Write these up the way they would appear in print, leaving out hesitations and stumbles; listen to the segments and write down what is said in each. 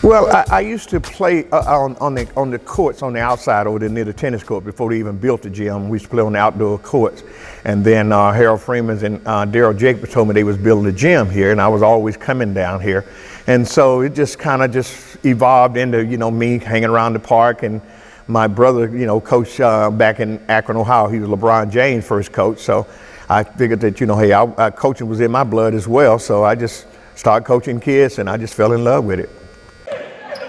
Well, I used to play on the courts on the outside over there near the tennis court before they even built the gym. We used to play on the outdoor courts. And then Harold Freeman and Daryl Jacobs told me they was building a gym here, and I was always coming down here. And so it just kind of just evolved into, me hanging around the park. And my brother, coached back in Akron, Ohio. He was LeBron James' first coach. So I figured that, hey, coaching was in my blood as well. So I just started coaching kids, and I just fell in love with it.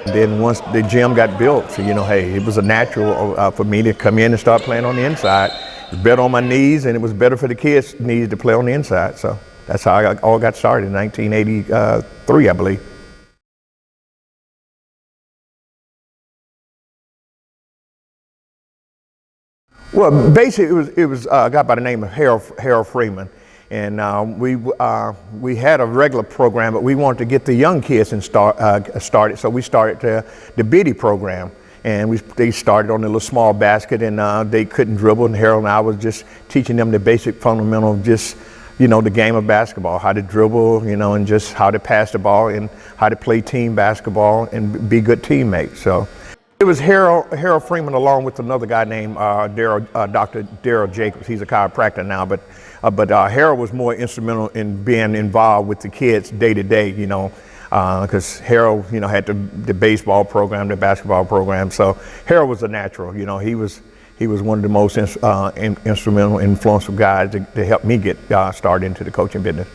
Then once the gym got built, so, hey, it was a natural for me to come in and start playing on the inside. It was better on my knees, and it was better for the kids' knees to play on the inside. So that's how I all got started in 1983, I believe. Well, basically, it was a guy by the name of Harold Freeman. And we had a regular program, but we wanted to get the young kids started. So we started the biddy program, and they started on a little small basket, and they couldn't dribble. And Harold and I was just teaching them the basic fundamental of just, the game of basketball, how to dribble, and just how to pass the ball and how to play team basketball and be good teammates. So it was Harold Freeman along with another guy named Dr. Daryl Jacobs. He's a chiropractor now, but Harold was more instrumental in being involved with the kids day to day, because Harold, had the baseball program, the basketball program. So Harold was a natural. He was one of the most instrumental, influential guys to help me get started into the coaching business.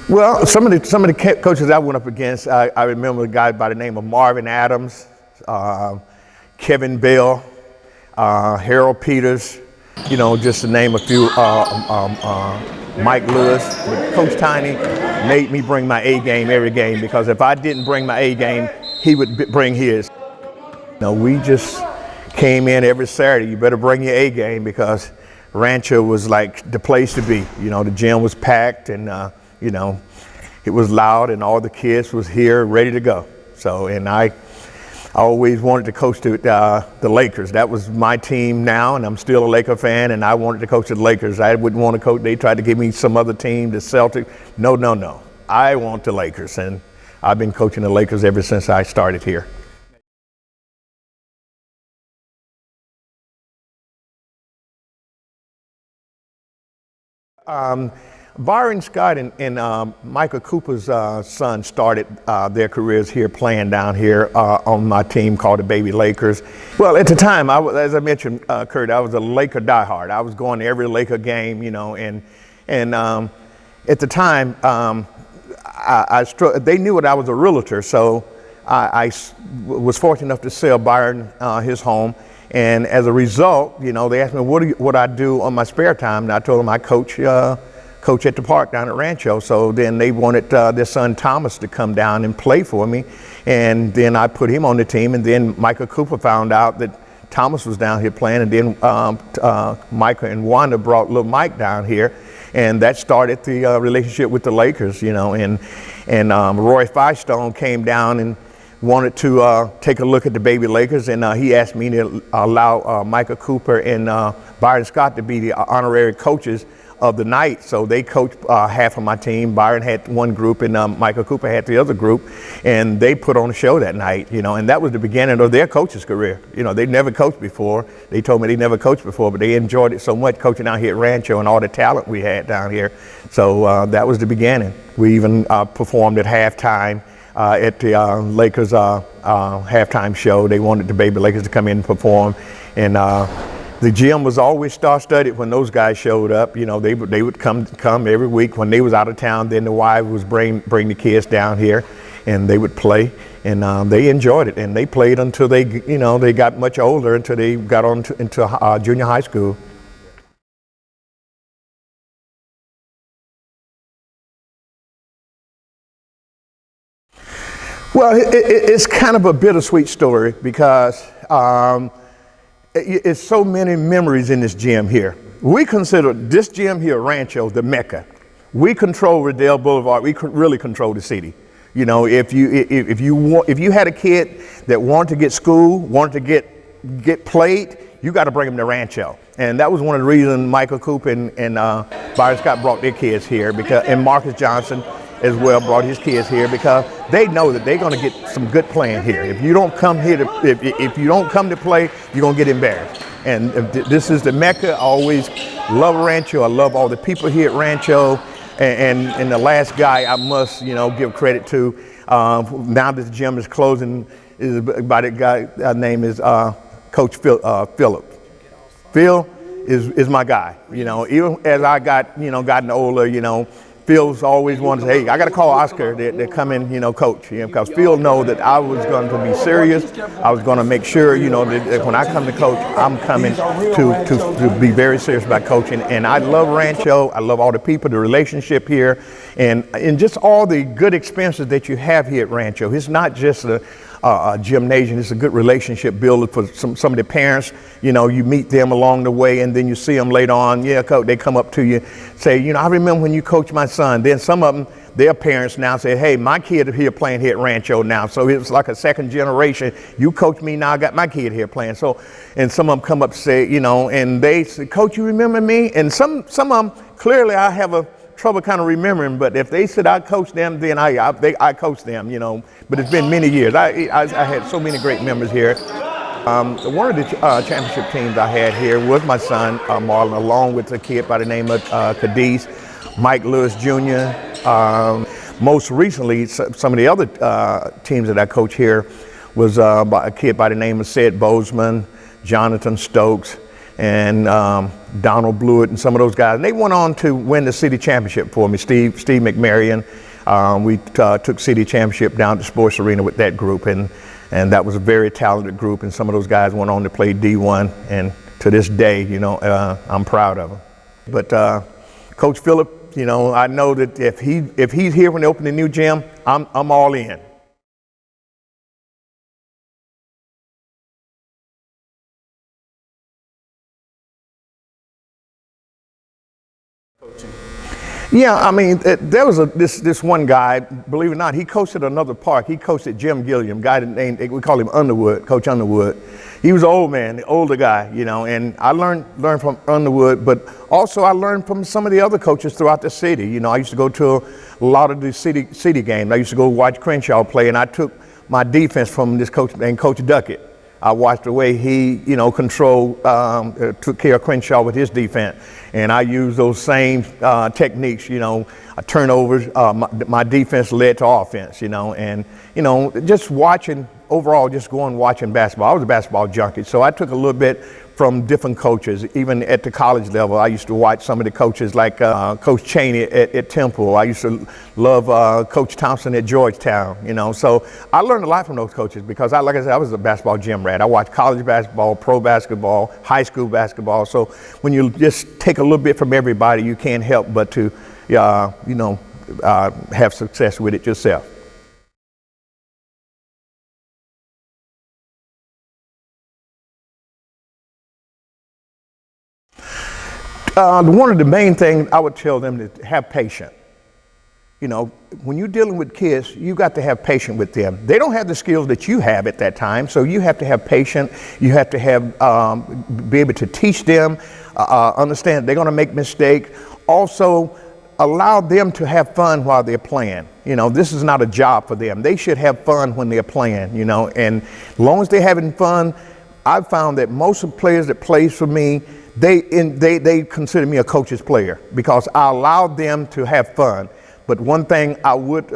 Well, some of the coaches I went up against, I remember a guy by the name of Marvin Adams, Kevin Bell, Harold Peters, just to name a few, Mike Lewis. But Coach Tiny made me bring my A game every game, because if I didn't bring my A game, he would bring his. We just came in every Saturday. You better bring your A game, because Rancho was like the place to be. The gym was packed, and it was loud, and all the kids was here ready to go. So, and I always wanted to coach the Lakers. That was my team now, and I'm still a Laker fan, and I wanted to coach the Lakers. I wouldn't want to coach. They tried to give me some other team, the Celtics. No. I want the Lakers, and I've been coaching the Lakers ever since I started here. Byron Scott and Michael Cooper's son started their careers here playing down here on my team called the Baby Lakers. Well, at the time, as I mentioned, Kurt, I was a Laker diehard. I was going to every Laker game, and at the time, they knew that I was a realtor, so I was fortunate enough to sell Byron his home. And as a result, they asked me what I do on my spare time, and I told them I coach at the park down at Rancho. So then they wanted their son Thomas to come down and play for me, and then I put him on the team. And then Michael Cooper found out that Thomas was down here playing, and then Michael and Wanda brought little Mike down here, and that started the relationship with the Lakers. And Roy Firestone came down and wanted to take a look at the Baby Lakers, and he asked me to allow Michael Cooper and Byron Scott to be the honorary coaches of the night. So they coached half of my team. Byron had one group, and Michael Cooper had the other group, and they put on a show that night, and that was the beginning of their coach's career. They'd never coached before. They told me they never coached before, but they enjoyed it so much coaching out here at Rancho and all the talent we had down here. So that was the beginning. We even performed at halftime at the Lakers halftime show. They wanted the Baby Lakers to come in and perform, and the gym was always star-studded when those guys showed up. They would come every week when they was out of town. Then the wife was bring the kids down here, and they would play, and they enjoyed it. And they played until they got much older, until they got on into junior high school. Well, it's kind of a bittersweet story, because it's so many memories in this gym here. We consider this gym here, Rancho, the Mecca. We control Riddell Boulevard. We really control the city. If you had a kid that wanted to get school, wanted to get played, you got to bring them to Rancho. And that was one of the reasons Michael Coop and Byron Scott brought their kids here, because, and Marcus Johnson as well brought his kids here, because they know that they're going to get some good playing here. If you don't come here to, if you don't come to play, you're going to get embarrassed. And this is the Mecca. I always love Rancho. I love all the people here at Rancho. And the last guy I must, give credit to, now that the gym is closing, is by the guy, name is Coach Phillip. Phil is my guy. Even as I gotten older, Phil's always wanted to say, hey, I got to call Oscar to come in, coach. Because Phil know that I was going to be serious. I was going to make sure, that when I come to coach, I'm coming to be very serious about coaching. And I love Rancho. I love all the people, the relationship here, and just all the good experiences that you have here at Rancho. It's not just a gymnasium. It's a good relationship builder for some of the parents. You meet them along the way, and then you see them later on. Yeah, coach, they come up to you, say, I remember when you coached my son. Then some of them, their parents now say, hey, my kid is here playing here at Rancho now. So it's like a second generation. You coach me now, I got my kid here playing. So, and some of them come up to say, and they say, coach, you remember me? And some of them, clearly I have a trouble kind of remembering, but if they said I coached them, then I coached them, but it's been many years. I had so many great members here. One of the championship teams I had here was my son, Marlon, along with a kid by the name of Cadiz, Mike Lewis Jr. Most recently, some of the other teams that I coach here was by a kid by the name of Sid Bozeman, Jonathan Stokes, and Donald Blewett, and some of those guys. And they went on to win the city championship for me. Steve McMarion. We took city championship down to Sports Arena with that group, and that was a very talented group. And some of those guys went on to play D1, and to this day, I'm proud of them. But Coach Phillip, I know that if he's here when they open the new gym, I'm all in. Yeah, I mean, there was this one guy, believe it or not, he coached at another park. He coached at Jim Gilliam, guy named, we call him Underwood, Coach Underwood. He was an old man, the older guy, and I learned from Underwood, but also I learned from some of the other coaches throughout the city. I used to go to a lot of the city games. I used to go watch Crenshaw play, and I took my defense from this coach named Coach Duckett. I watched the way he, controlled, took care of Crenshaw with his defense. And I used those same techniques, turnovers, my defense led to offense, and, just watching, overall, just going watching basketball. I was a basketball junkie, so I took a little bit from different coaches. Even at the college level, I used to watch some of the coaches like Coach Chaney at Temple. I used to love Coach Thompson at Georgetown, So I learned a lot from those coaches because, like I said, I was a basketball gym rat. I watched college basketball, pro basketball, high school basketball. So when you just take a little bit from everybody, you can't help but to, have success with it yourself. One of the main things I would tell them is to have patience. When you're dealing with kids, you got to have patience with them. They don't have the skills that you have at that time, so you have to have patience. You have to be able to teach them, understand they're going to make mistakes. Also, allow them to have fun while they're playing. This is not a job for them. They should have fun when they're playing. And as long as they're having fun, I've found that most of the players that plays for me, they consider me a coach's player because I allowed them to have fun. But one thing I would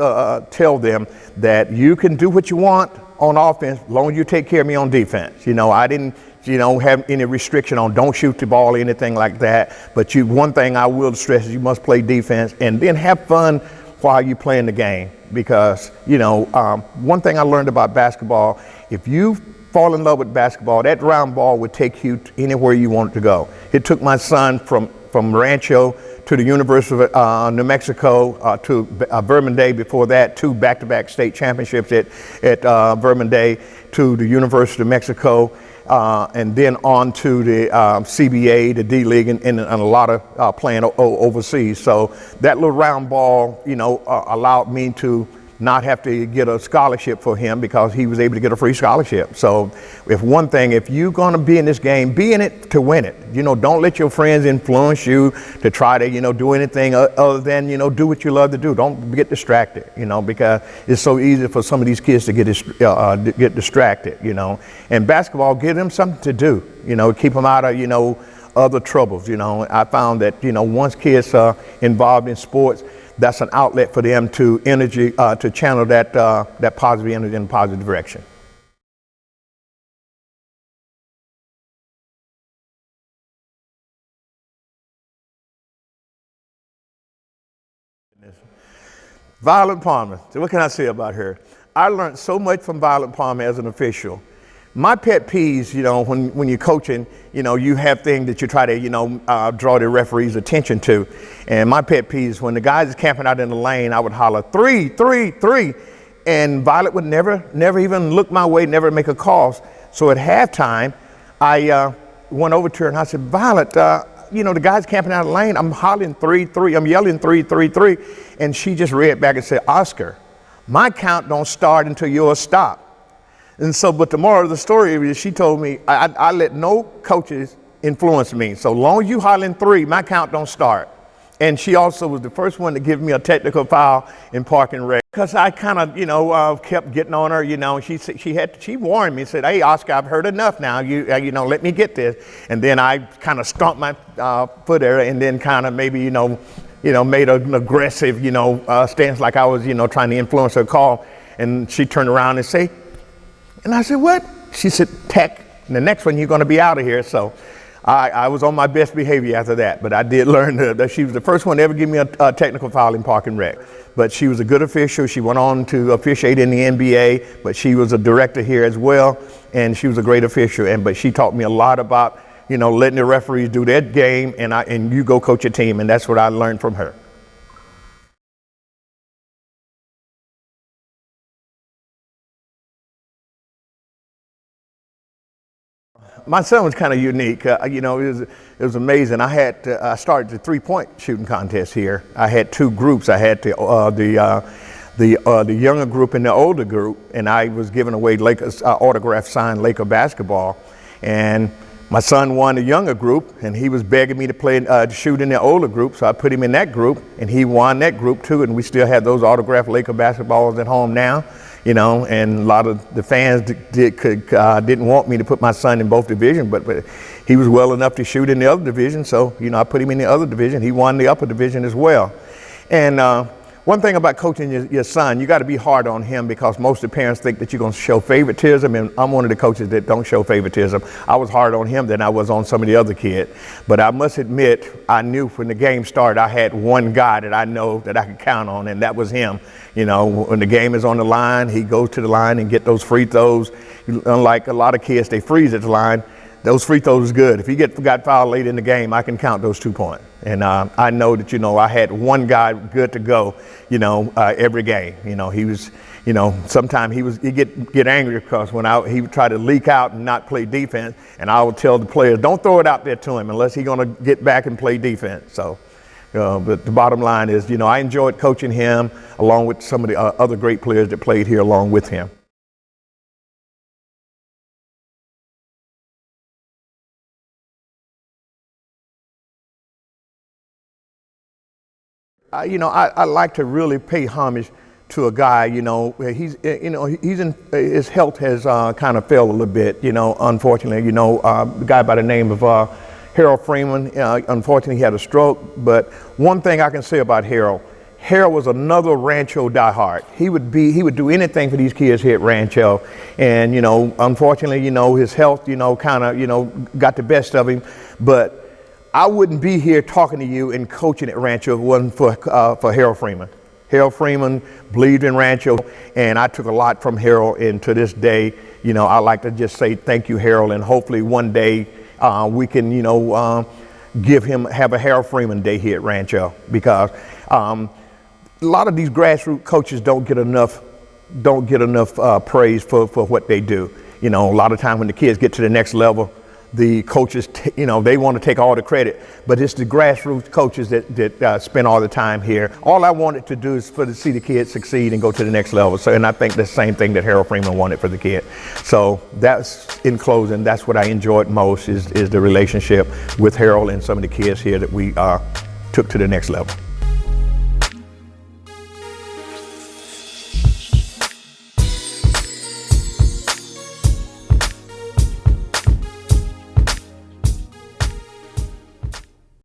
tell them that you can do what you want on offense as long as you take care of me on defense. I didn't have any restriction on don't shoot the ball or anything like that. But one thing I will stress is you must play defense and then have fun while you're playing the game. Because, one thing I learned about basketball, if you fall in love with basketball, that round ball would take you anywhere you want it to go. It took my son from Rancho to the University of New Mexico to Vermont before that, 2 back-to-back state championships at Vermont, to the University of Mexico, and then on to the CBA, the D-League, and a lot of playing overseas. So that little round ball, allowed me to not have to get a scholarship for him because he was able to get a free scholarship. So if you're going to be in this game, be in it to win it. Don't let your friends influence you to try to, do anything other than, do what you love to do. Don't get distracted, because it's so easy for some of these kids to get distracted, And basketball, give them something to do, keep them out of, other troubles. I found that, once kids are involved in sports, that's an outlet for them to channel that positive energy in a positive direction. Violet Parmer. So what can I say about her? I learned so much from Violet Parmer as an official. My pet peeves, when you're coaching, you have things that you try to, draw the referee's attention to. And my pet peeves, when the guys is camping out in the lane, I would holler, 3, 3, 3. And Violet would never even look my way, never make a call. So at halftime, I went over to her and I said, Violet, the guys camping out in the lane, I'm hollering 3, 3. I'm yelling 3, 3, 3. And she just read back and said, Oscar, my count don't start until yours stop. And so, but the moral of the story is she told me, I let no coaches influence me. So long as you hollering 3, my count don't start. And she also was the first one to give me a technical foul in park and rec. Because I kind of, kept getting on her, she warned me, said, hey, Oscar, I've heard enough now. Let me get this. And then I kind of stomped my foot at her and then kind of maybe, made an aggressive, stance like I was, trying to influence her call. And she turned around and said, and I said, what? She said, Tech, the next one you're going to be out of here. So I was on my best behavior after that, but I did learn that she was the first one to ever give me a technical foul in park and rec. But she was a good official. She went on to officiate in the NBA, but she was a director here as well, and she was a great official. But she taught me a lot about, letting the referees do their game, and you go coach your team, and that's what I learned from her. My son was kind of unique. It was amazing. I started the 3-point shooting contest here. I had 2 groups. I had the younger group and the older group, and I was giving away Lakers autographed signed Laker basketball. And my son won the younger group, and he was begging me to play to shoot in the older group, so I put him in that group, and he won that group too. And we still have those autographed Laker basketballs at home now. And a lot of the fans didn't want me to put my son in both divisions, but he was well enough to shoot in the other division. So, I put him in the other division. He won the upper division as well. And one thing about coaching your son, you got to be hard on him because most of the parents think that you're going to show favoritism. And I'm one of the coaches that don't show favoritism. I was hard on him than I was on some of the other kids. But I must admit, I knew when the game started, I had one guy that I know that I could count on, and that was him. When the game is on the line, he goes to the line and get those free throws. Unlike a lot of kids, they freeze at the line. Those free throws is good. If he got fouled late in the game, I can count those 2 points. And I know that, I had one guy good to go, every game. He was, sometimes he'd get angry because when he would try to leak out and not play defense, and I would tell the players, don't throw it out there to him unless he's going to get back and play defense. So. But the bottom line is, I enjoyed coaching him along with some of the other great players that played here along with him. I like to really pay homage to a guy. His health has kind of failed a little bit. Unfortunately, a guy by the name of Harold Freeman, unfortunately he had a stroke, but one thing I can say about Harold was another Rancho diehard. He would do anything for these kids here at Rancho, and unfortunately, his health, kind of, got the best of him. But I wouldn't be here talking to you and coaching at Rancho if it wasn't for Harold Freeman. Harold Freeman believed in Rancho, and I took a lot from Harold. And to this day, I like to just say thank you, Harold, and hopefully one day we can, have a Harold Freeman Day here at Rancho, because a lot of these grassroots coaches don't get enough praise for what they do. A lot of times when the kids get to the next level, the coaches, they want to take all the credit, but it's the grassroots coaches that spend all the time here. All I wanted to do is to see the kids succeed and go to the next level. So, and I think the same thing that Harold Freeman wanted for the kid. So that's, in closing, that's what I enjoyed most is the relationship with Harold and some of the kids here that we took to the next level.